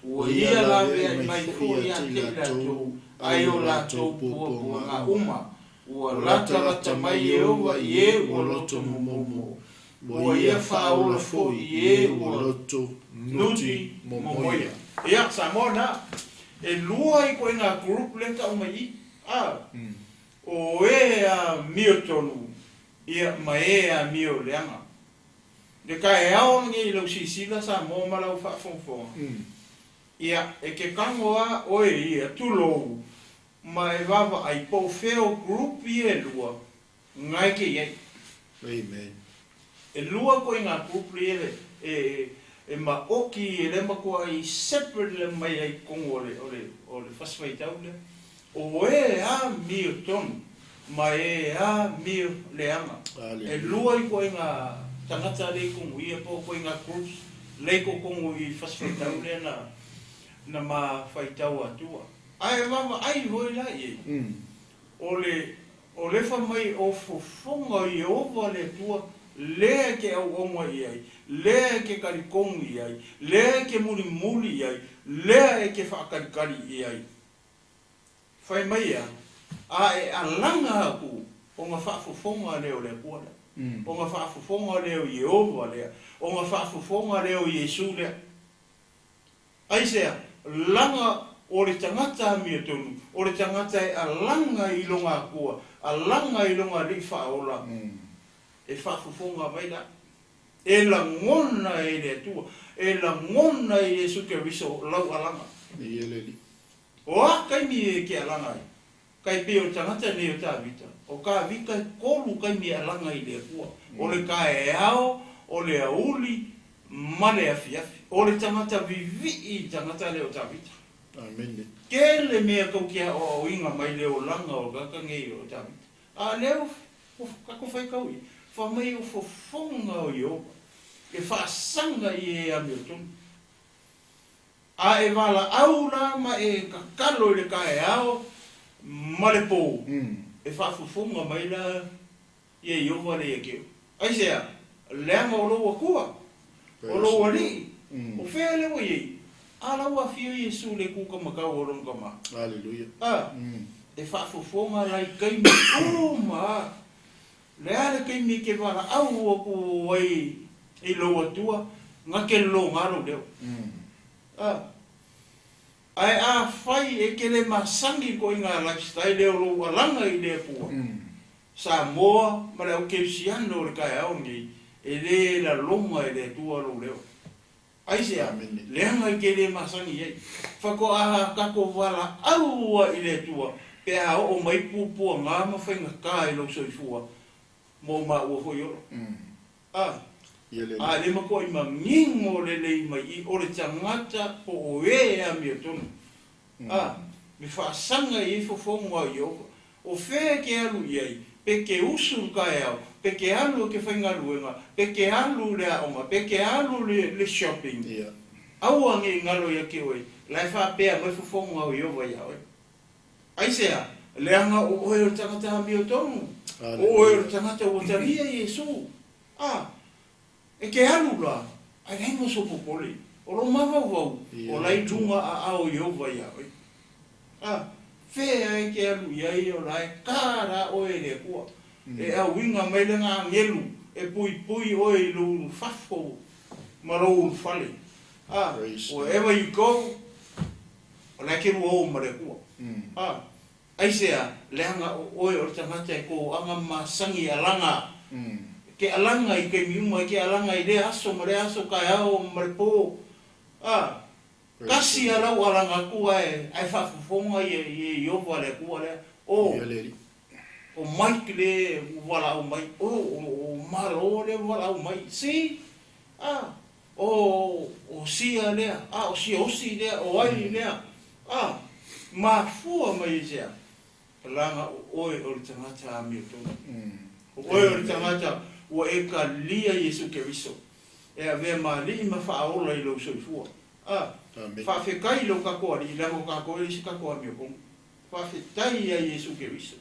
ua ia la vea mai fu ia te la tau ai o la tau pua ngā uma ua lata mai e oa i e ua loto momo ua ia whaola fo i e ua loto nuti momoia ia sa mona e lua i koe ngā group le ka umai o e a mio tonu ia ma e a mio leanga le ka e ao nge i lau sisila sa mo malau whaafonfonga ia e ke kangoa o e ia tulou ma e wawa ai po feo group i e lua ngai ke iei amen e lua koe ngā group i e ma oki e le makua i separate le mai ai kongo o le fasmaitau le o e a mio tonu ma e a mio leanga e lua i koe ngā tangata le kongo i e po koe ngā groups le kongo i fasmaitau le na ma faitau atua ai mama ai hoi la e o le fa mai o fofonga i ova le tua le ke au onga i ai le ke karikongu i ai le ke muli i ai le ke whaakarikari i ai fai mai a e alanga aku o ngā whaafofonga leo le kuala o ngā whaafofonga leo i ova lea o ngā whaafofonga leo i Jesu lea ai sea langa o le tangata mia tonu, o le tangata e alanga i longa kua, alanga i longa li whaola, e whaafofonga mai la, e la ngona e le atua, e la ngona i e suke riso lau alanga. O a kai mi e ke alanga i, kai pe o tangata ne o tāwita, o ka vika kolu kai mi alanga i le kua, o le ka e ao, o le auli, ma le afiafi, o le tangata vivi i tangata le o tāwita. Amen. Kele mea kau kia o inga mai leo langa o kaka ngei o tami. A leo, kako whai kau i. Wha mai o fofonga o i opa. E whaasanga i e ame o tonu. A e wala aula ma e kakalo i le ka e ao, ma le pou. E whaafofonga mai la i e opa le e keo. Ai sea, leanga o loa kua. O loa li. O whea leo i e. Ala ua fio Jesu le kuka makau o ronga ma. Aleluia. E whaafofonga lai kaimi uma. Le ale kaimi ke wala au o ku ai i loa tua, ngā ke lo ngaro leo. Ai a whai e ke le masangi ko i ngā lifestyle leo lo alanga i le pua. Sa moa, ma le au ke siano le kai au ngi, e le la longa i le tua lo leo. Ai sea, leanga i ke le masangi ei. Whako aha kako wala aua i le tua. Pe a o mai pupua ngā mawhainga kā i lo soifua. Mō ma ua hoi oro. le mako I mangingo le mai I o le tangata po o e a mio tonu. Me whaasanga I fofongo a Iova. O whea ke alu iai, pe ke usu kai au, pe ke alu ke whaingaruenga, pe ke alu le aonga, pe ke alu le shopping. Au ange ngalo ia ke oe, lai whapea mai fofongo a Iova ia oe. Aisea, leanga o oe o tangata ha mio tonu. O oe o tangata o taria Iesu. E ke alu la, ai rengo so popoli. O lo mawawau, o lai tunga a ao Iova ia oe. Whea e ke alu iai o lai kāra oe le kua. E a winga mai le ngā ngelu, e pui pui oe I lu whafo, marou whale. Wherever you go, o lai ke rua o mare kua. Aisea, leanga oe o tangata e ko anga masangi alanga. Ke alanga I ke miuma, ke alanga I le aso, mare aso kai ao, mare po. Kasi alau alanga kua e, ai whafufonga I Iova le kua le. O Mike le wala o mai, o Malo le wala o mai. Si? O sia lea, o si osi lea, o ai lea. Ma fua mai sea. Langa oe o le tangata a mio tonu. Oe o le tangata ua e ka lia Iesu Keriso. E a vea ma li ma whaola I lo soifua. Whawhekai lo kakoa li, lango kakoa li si kakoa mio kongu. Whawhetai a Iesu Keriso.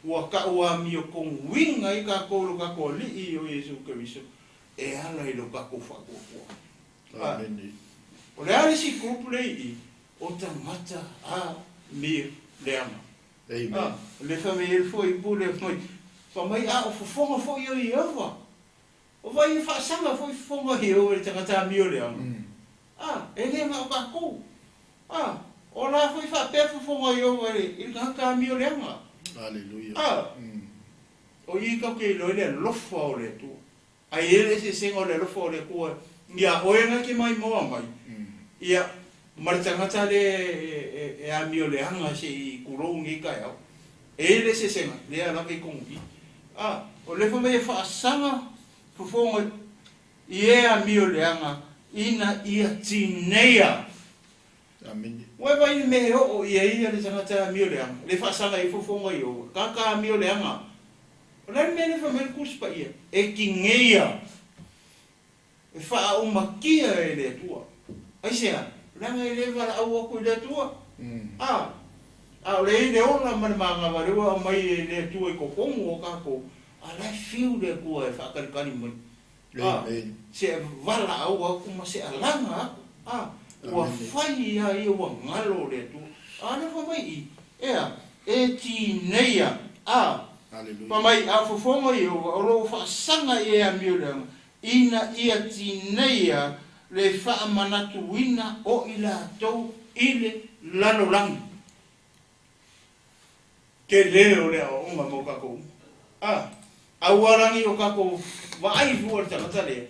Ua ka ua mio kongu winga I kakoa lo kakoa li I o Iesu Keriso. E ala I lo kakoa whakoa. O le ale si kupu le I, o tangata a mio leama. Le whame ele foi pule foi. Whamai o fufonga foi o Iova. O vai whaasanga foi fufonga I o le tangata a mio leama. E le ma o kako. O la foi whapea fufonga I o le tangata a mio leama. Hallelujah. O I kau ke loe le lofa o le tu. Ai ele se senga o le lofa o le kua. Ia oenga ki mai moa mai. Ia maritangata le e a mio leanga se I kurou ngi kai au. Ele se senga, le a lave kongi. O le whamei whaasanga fufonga I e a mio leanga ina ia tinea. Amen. Wai vai me o ia le tangata a mio leanga. Le whaasanga I fufonga I o. Kaka a mio leanga. O le me le whamei kuspa ia. E ki ngeia. E wha o makia e le tua. Aisea. Langa I le wala au aku I le tua. O le ola mana manga warua o mai e le tua I kokongu o kako. A le fiu le kua e whakarikari mai. Se wala au aku ma se alanga aku. Ua whai ia I ua ngalo le tua. Le whamai I. Ea. E ti neia. Whamai a fufonga I o lo whaasanga I a mio leanga. Ina ia ti neia. Le wha manatu wina o ila tau ile lano langi. Ke leo leo onga mo kako. Awarangi o kako vai fuar tangata le.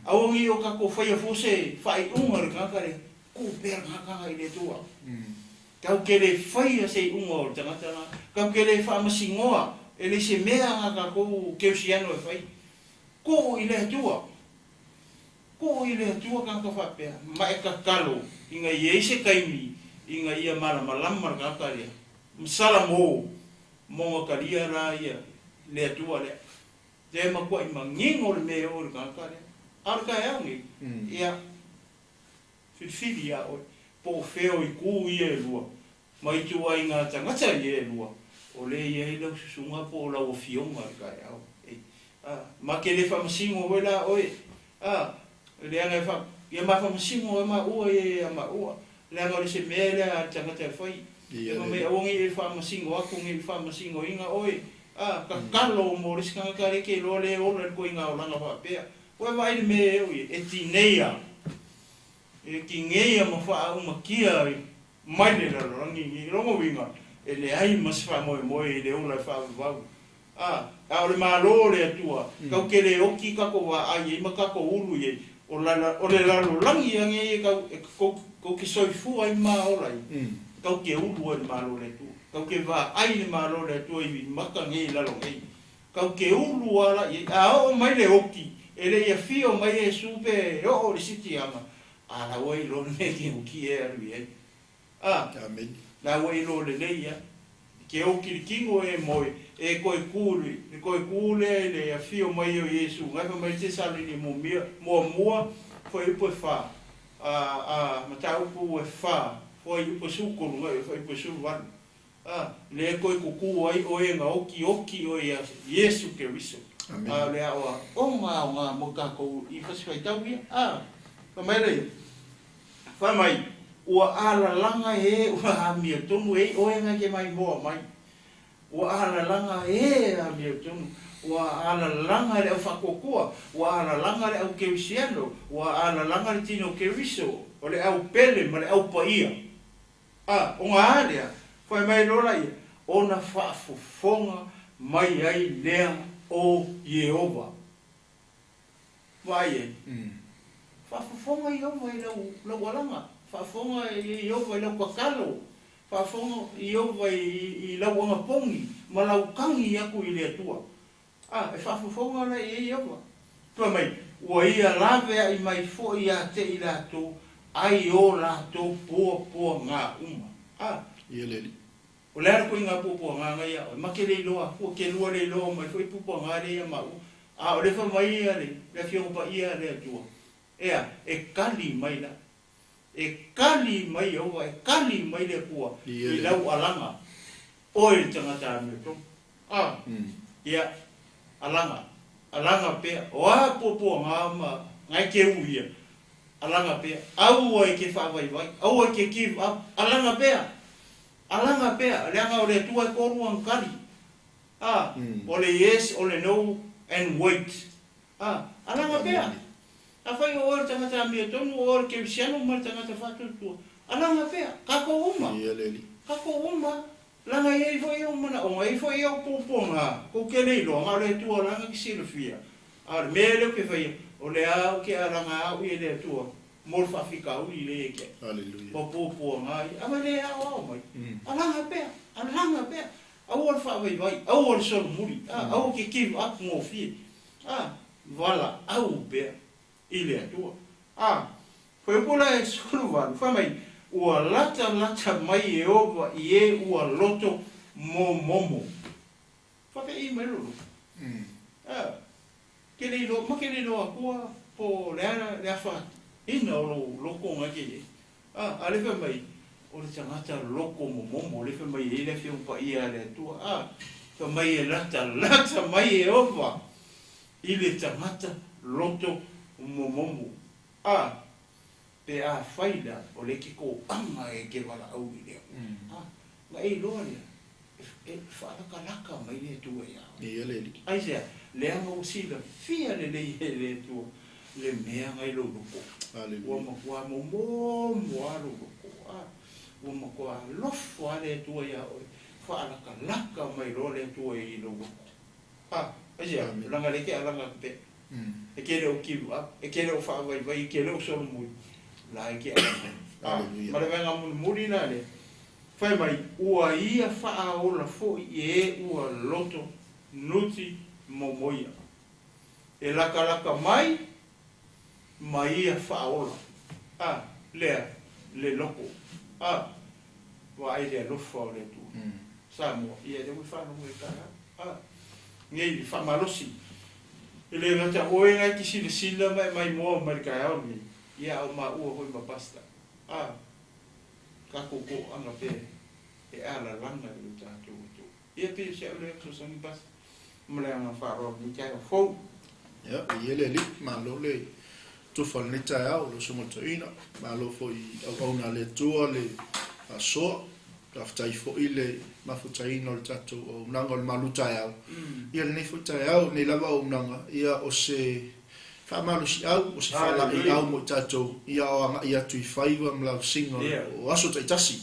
Awangi o kako whaia fose whai unga re kakare. Ko pera kakanga I le tua. Kau ke le whaia se unga o tangata na. Kau ke le wha masingoa. E le se mea nga kako keusiano e whai. Ko I le tua. Ko I le tua kanka whapea, mai kakalo, inga I se kaimi, inga ia malama kakarea. Salamo, monga karia ra ia, le tua le. Te makua I mangingo le mea o le kakarea. Arka e angi, ia, whiwhiwi ia oi, po wheo I ku ia e lua. Mai tua I ngā tangata ia e lua. O le ia I lau susunga po o lau o fionga arka e au. Ma ke le whamasingo wela oi, le anga fa ia ma fa msingo ma ua e ma ua le anga le se mele a tangata fai e me ongi e fa msingo aku ngi fa msingo inga oi ka kalo mo riska ka re ke lo le o le ko inga o langa fa pe o vai me oi e tineia e kingeia mo fa o makia mai le lo rangi ni rongo winga e le ai mas fa mo le o le fa va o le MALØ le tua ka ke le oki ka ko wa ai ma ka ko ulu ye o le lalo langi ange ko ki soifua I ma orai. Kau ke ulu le MALØ le tu. Kau ke va ai le MALØ le tu I maka nge lalo nge. Kau ke ulu ala I a o mai le oki ele ia fio mai e supe o le siti ama ala wai lo ne ki uki e aru e amen la wai lo le leia ke o kirikingo e moi e koe kule le ia fio mai o Yesu ngai mai te sali ni mo mua foi po fa matau pu e fa foi po suko ngai foi po su van le koe kuku ai o e nga oki o ia Yesu Keriso le awa o nga mo ka ko I fasfai tau ia pa mai le fa mai ua ala langa e ua amia tonu e o e nga ke mai moa mai ua ala langa e amia tonu ua ala langa le au whakokua ua ala langa le au Kerisiano ua ala langa le tino Keriso o le au pele ma le au paia o nga alea fa mai lola ia ona whaafofonga mai ai lea o Yehova vai e whaafofonga Yehova I lau walanga whaafonga Yehova I lau kakalo whaafonga Yehova I lau angapongi ma lau kangi aku I lea tua e whaafofonga na Yehova tua mai ua ia lavea I mai fo ia te I lato ai o lato pua ngā uma ia leli o lea ko inga pua ngā ngai a ma ke leiloa fo ke lua leiloa mai foi pua ngā rea mau o le wha mai ia le fionga pa ia lea tua ea e kali mai la e kali mai o e kali mai le pua I lau alanga o e tangata me to ia alanga pe o a pua ngā ma ngai ke uia alanga pe au e ke wha vai au e ke give up alanga pe leanga o le tua e koruang kari o le yes o le no and wait alanga pe a whai o ora tangata mea tonu o ora Kerisiano ma tangata whatutua alanga pe kako uma langa e foi o mana o e foi o poponga ko ke leilo ma le tua langa ki silofia me le ke whai o le au ke alanga au I le tua mol fa fika u I le ke haleluya popo ngai ama le au mai alanga pe au ol fa vai au ol son muri au ke give up mo fi voilà au pe I le tua foi pola e sulu fa mai ua lata mai Yehova I ua loto momo fa pe I mai lulu ke le lo akua po le fa ina o loko ngake ale fa mai o le tangata loko momo le fa mai le fi un pa ia le tua fa mai lata mai Yehova I le tangata loto momo pe a faida o le kiko anga e ke wala au I lea ma e loa lea e whaalaka mai le tua ia leli ai sea leanga o sila fia le tua le mea ngai lo loko ua makua momo alo loko ua makua lofo a le tua ia o whaalaka mai lo le tua I lo loko ai sea langa leke a langa pe e kere o kivu e kere o whaavai e kere o solo mui la e ke ma le venga muri na le fai mai ua ia whaaola fo I ua loto nuti momoia e laka mai ia whaaola le loko wa ai le lofa o le tu Salamo ia le whanongo e kara ngei whamalosi ele ngata oe ngai ki sila mai moa mai ka ni ia o ma ua hoi ma pasta ka koko anga pe e ala langa I tātou tu ia pe se ole so sangi pas mle anga faro ni ka fo ia ia le li ma lo le tu fa ni TAEAO lo so mo ina ma lo fo I au na le tua le aso ka ftai fo ile ma fo taino le tātou o nanga le malu TAEAO ia le fo TAEAO ni lava o nanga ia o se fa malu si au o se fa la I au mo tātou ia o anga ia tui faiva mla singa o aso taitasi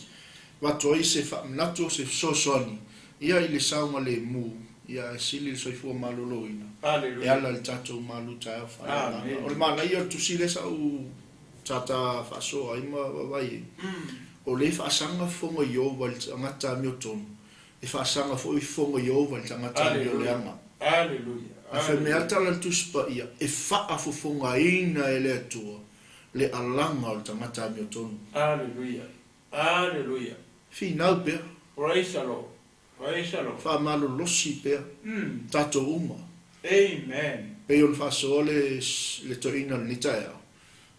wato I se fa mnato se sosoani ia I le saunga le mu ia sili le soifua malolo ina e ala le tātou malu TAEAO fa o le mana ia tu sile sa u tata fa so ai ma vai o le fa sanga fongo Yehova le ngata mi o tonu e fa sanga fo I fongo Yehova le ngata mi o le ama haleluya Afe mea tala tuspa ia, e faa fufunga ina e le atua, le alanga o tangata mi o tonu. Hallelujah. Hallelujah. Finau pea. Praise the Lord. Praise the Lord. Faa malo losi pea. Tato uma. Amen. Pe yon fa so le to ina ni TAEAO.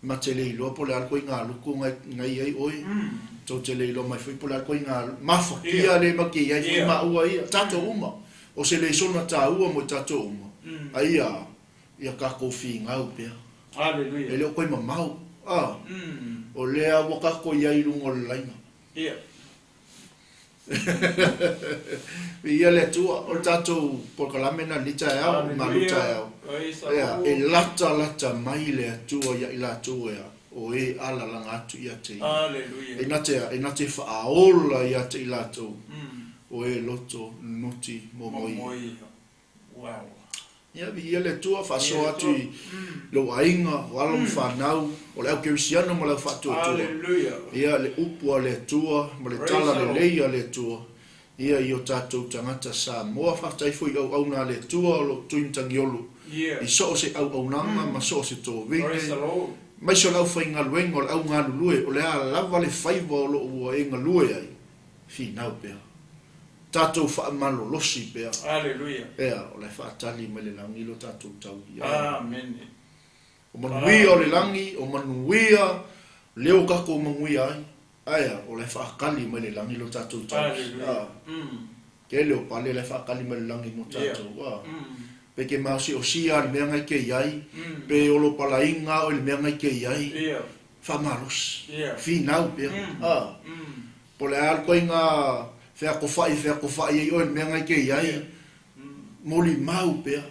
Ma te le ilo po le alko inga luku ngai ai oi. To te le ilo mai fui po le alko inga mafa. Kia le maki ai fui ma ua ia. Tato uma. O se le sona ta ua mo tato uma. Aia. Ia kako fi ngau pea. Hallelujah. Ele o koi mamau. O lea wakako iai lungo le lainga. Yeah. Ia le tua o tatou pokalamena ni TAEAO, malu TAEAO. Ia, e lata mai le atua ia i la atua ia, o e ala langa atu ia te. Hallelujah. E nate whaaola ia te i la atua, o e loto noti momoi. Wow. Ia le tua whaso atu i lo ainga, o alam whanau, o le au kerisiano ma lau whatua tua. Hallelujah. Ia le upua le tua, ma le tala le leia le tua. Ia i o tātou tangata sa moa whaktai fui au na le tua o lo tuintangi olu. I so o se au nanga, ma so o se tō vine. Mai so lau whai ngā luenga o le au ngā lue, o le a lava le whaiva o lo ua e ngā lue ai. Whinau pea. Tātou whaamalo losi pea. Hallelujah. Ea, o le whaatali me le langi lo tātou tau. Amen. O manuia o le langi, o manuia leo kako o manuia ai. Aia, o le whaakali me le langi lo tātou tau. Ke leo pale le whaakali me le langi mo tātou. Pe ke mausi o sia le mea ngai ke iai. Pe olo pala inga o le mea ngai ke iai. Whamaros. Whinau pia. Po le alko inga fea ko whai ei o le mea ngai ke iai. Moli mau pia.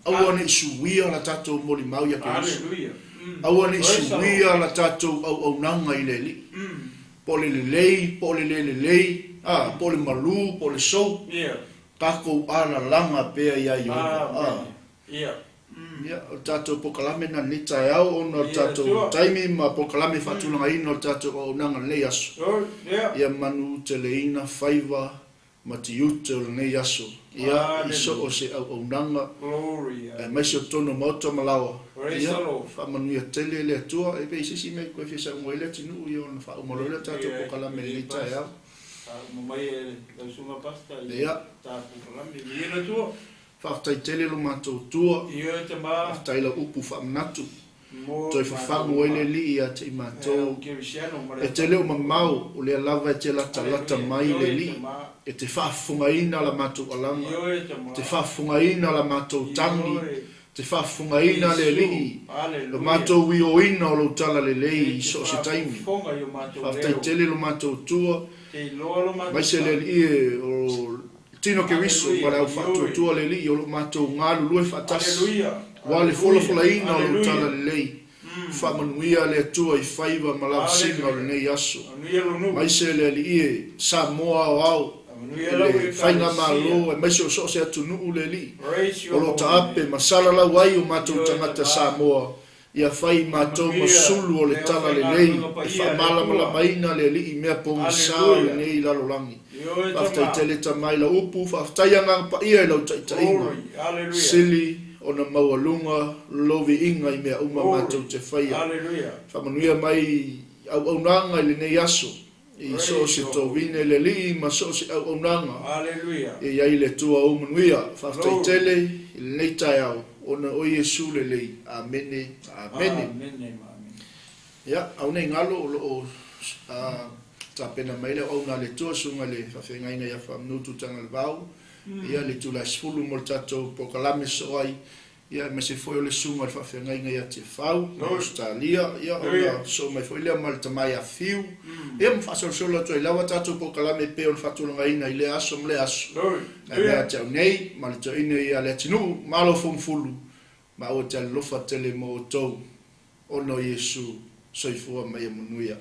Aua ne suia la tātou moli mau ia ke isu. Aua ne suia la tātou au nanga i le li. Po le lei, po le lei. Po le malu, po le sou. Tako ala langa pea ia i oa. Ia, o tātou pokalame na ni TAEAO, ono tātou taimi ma pokalame whatulanga ina o tātou au nanga nei aso. Ia manu te leina whaiva ma ti ute o nei aso. Ia, iso o se au nanga. Mai se o tono mauta malawa. Ia, whamanu ia tele le atua, e pe isisi mei koe fisa ngoele tinu i ona whaumalola tātou pokalame ni TAEAO. Ia. Whaftai tele lo mātou tua. Whaftai la upu whaamnatu. Toi whawhangu ele li ia te i mātou. E te leo mamau o lea lava e te lata mai le li. E te whaafunga ina la mātou alanga. Te whaafunga ina la mātou tangi. Te whaafunga ina le li. Lo mātou wio ina o lo tala le lei so se taimi. Whaftai tele lo mātou tua. Mai se le li o tino ke riso para au fatu tua le li o lo matou ngalu lue fatasi wa le fola ina o lo tala le lei whamanuia le atua i whaiva malau singa o le nei aso mai se le li sa moa o au le whainga MALØ e mai se o so se atu nuu le li o lo taape masala lau ai o matou tangata sa moa ia whai mātou masulu o le tala le lei e whamalama maina le li i mea pongi sao le nei lalo langi whaftai tele tamai la upu whaftai anga pa ia i lau taitainga sili o na maualunga lovi inga i mea uma mātou te whaia whamanuia mai au nanga i le nei aso i so se tō vine le li ma so se au nanga i ai le tua umanuia whaftai tele i le nei TAEAO ona o Yesu le lei. Amene. Ia, au nei ngalo o tapena mai le au ngā le tua sunga le whawhengaina ia whamnutu tanga le vau. Ia le tula sfulu mo le tatou pokalame so ai. Ia me se foi o le sunga le whawhengaina ia te whau. Na Australia. Ia ona so mai foi lea mal tamai a fiu. Ia mwhasola toi lawa tatou pokalame pe o le whatulanga i le aso mle aso. E mea te au nei, ma le tau ina ia le tinu, malo fumfulu. Ma o te lofa tele mo o tau. Ono Yesu, soifua mai manuia.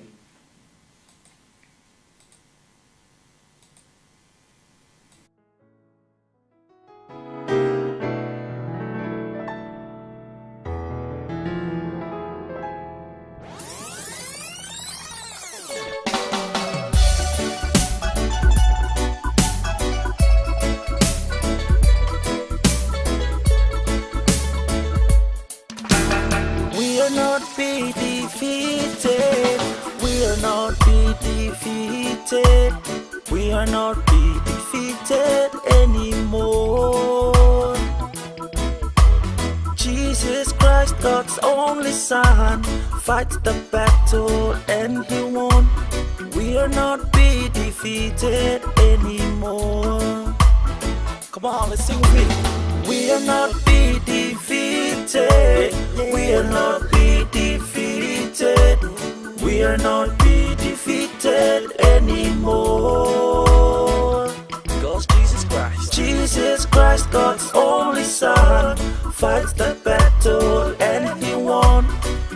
defeated. We are not be defeated anymore. Jesus Christ, God's only Son, fights the battle and He won. We are not be defeated anymore. Come on, let's sing with me. We are not be defeated. We are not be defeated. We are not be defeated anymore. Because Jesus Christ, God's only Son, fights the battle and He won.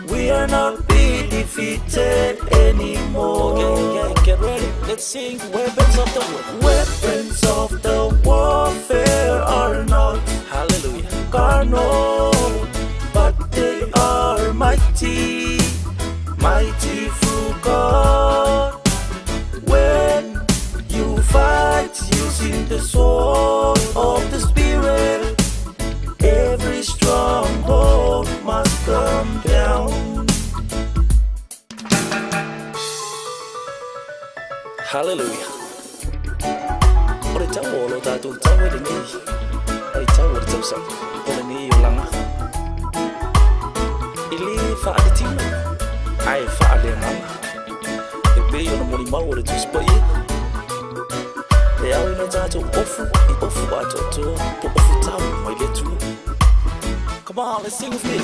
We are not be defeated anymore. Okay, get ready. Let's sing weapons of the warfare. Weapons of the warfare are not, hallelujah, carnal, but they are mighty, mighty through God. When you fight using the sword of the Spirit, every stronghold must come down. Hallelujah. Ore tau olo tatu tau ere ni. Ai tau ore tau sa. Ore ni ulanga. Ili fa ade tima. Ai fa ade mama. E pe yo no mori mau ore tu spa ye. E au no tatu ofu atoto. Po ofu tau mai le tu. Come on, let's sing with me.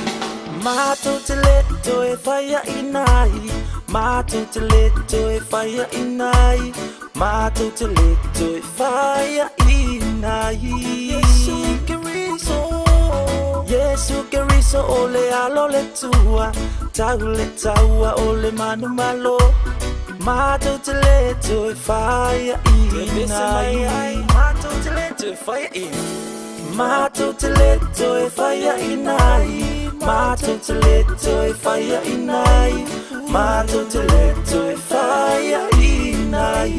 Mato te leto e fire inai. Mato te leto e fire inai. Mato te leto e fire inai. Yesu keriso ole alo le tua. Tau le taua ole manu malo. Mato te leto e fire inai. Mato te leto e fire inai. Mato te leto e fire inai. Mato te leto e fire inai. Mato te leto e fire inai.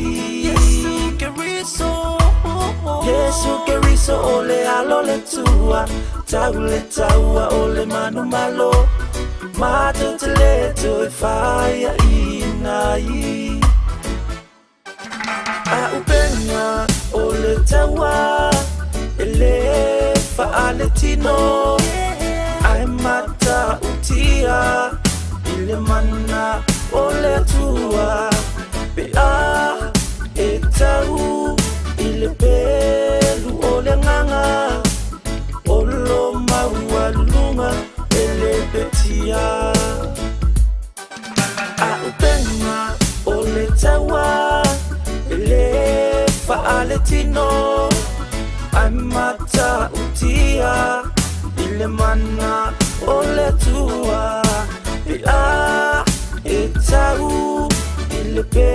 Yesu keriso ole alo le tua. Tau le taua ole manu malo. Mato te leto e fire inai. A upenya ole taua. Ele faaletino ai mata utia ile mana ole tua be a etau ile pelu ole nganga olo mawalunga ele betia a upenga ole tawa ele faaletino Amata utia ile mana ole tua bila etau ile pe